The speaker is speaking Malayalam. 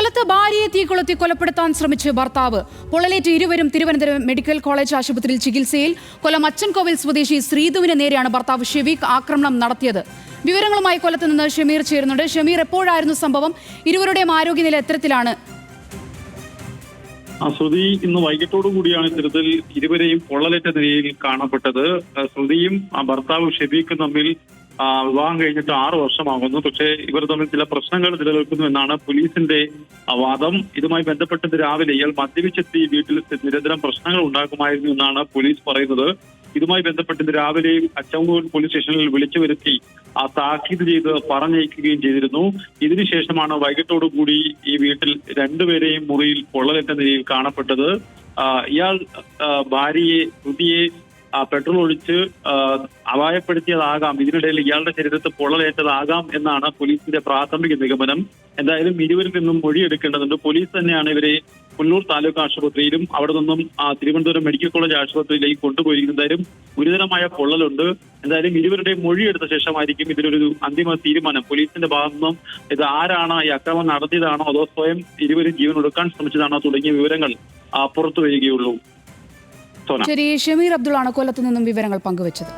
കൊല്ലത്ത് ഭാര്യയെ തീകൊളുത്തി കൊലപ്പെടുത്താൻ ശ്രമിച്ച് ഭർത്താവ്. പൊള്ളലേറ്റ് ഇരുവരും തിരുവനന്തപുരം മെഡിക്കൽ കോളേജ് ആശുപത്രിയിൽ ചികിത്സയിൽ. കൊല്ലം അച്ചൻകോവിൽ സ്വദേശി ശ്രീധുവിന് നേരെയാണ് ഭർത്താവ് ഷെഫീഖ് ആക്രമണം നടത്തിയത്. വിവരങ്ങളുമായി കൊല്ലത്ത് നിന്ന് ഷമീർ ചേരുന്നുണ്ട്. ഷമീർ, എപ്പോഴായിരുന്നു സംഭവം? ഇരുവരുടെയും ആരോഗ്യനില എത്തരത്തിലാണ്? ശ്രുതി ഇന്ന് വൈകിട്ടോടു കൂടിയാണ് ഇത്തരത്തിൽ ഇരുവരെയും പൊള്ളലേറ്റ നിലയിൽ കാണപ്പെട്ടത്. ശ്രുതിയും ഭർത്താവ് ഷെഫീഖും തമ്മിൽ വിവാഹം കഴിഞ്ഞിട്ട് 6 വർഷമാകുന്നു. പക്ഷേ ഇവർ തമ്മിൽ ചില പ്രശ്നങ്ങൾ നിലനിൽക്കുന്നു എന്നാണ് പോലീസിന്റെ വാദം. ഇതുമായി ബന്ധപ്പെട്ട് രാവിലെ ഇയാൾ മദ്യപിച്ചെത്തി വീട്ടിൽ നിരന്തരം പ്രശ്നങ്ങൾ ഉണ്ടാക്കുമായിരുന്നു എന്നാണ് പോലീസ് പറയുന്നത്. ഇതുമായി ബന്ധപ്പെട്ട് രാവിലെ അച്ചൻകോവിൽ പോലീസ് സ്റ്റേഷനിൽ വിളിച്ചു വരുത്തി താക്കീത് ചെയ്ത് പറഞ്ഞയക്കുകയും ചെയ്തിരുന്നു. ഇതിനുശേഷമാണ് വൈകിട്ടോടുകൂടി ഈ വീട്ടിൽ രണ്ടുപേരെയും മുറിയിൽ പൊള്ളലേറ്റ നിലയിൽ കാണപ്പെട്ടത്. ഇയാൾ ഭാര്യയെ ശ്രുതിയെ പെട്രോൾ ഒഴിച്ച് അപായപ്പെടുത്തിയതാകാം, ഇതിനിടയിൽ ഇയാളുടെ ശരീരത്തിൽ പൊള്ളലേറ്റതാകാം എന്നാണ് പോലീസിന്റെ പ്രാഥമിക നിഗമനം. എന്തായാലും ഇരുവരിൽ നിന്നും മൊഴിയെടുക്കേണ്ടതുണ്ട്. പോലീസ് തന്നെയാണ് ഇവരെ പുല്ലൂർ താലൂക്ക് ആശുപത്രിയിലും അവിടെ നിന്നും തിരുവനന്തപുരം മെഡിക്കൽ കോളേജ് ആശുപത്രിയിലേക്ക് കൊണ്ടുപോയിരിക്കുന്നത്. എന്തായാലും ഗുരുതരമായ പൊള്ളലുണ്ട്. എന്തായാലും ഇരുവരുടെ മൊഴിയെടുത്ത ശേഷമായിരിക്കും ഇതിനൊരു അന്തിമ തീരുമാനം. പോലീസിന്റെ ഭാഗത്തു നിന്നും ഇത് ആരാണ് ഈ അക്രമം നടത്തിയതാണോ അതോ സ്വയം ഇരുവരും ജീവൻ ഒടുക്കാൻ ശ്രമിച്ചതാണോ തുടങ്ങിയ വിവരങ്ങൾ പുറത്തു വരികയുള്ളൂ. ശരി, ഷമീർ അബ്ദുള്ളാണ് കൊല്ലത്ത് നിന്നും വിവരങ്ങൾ പങ്കുവച്ചത്.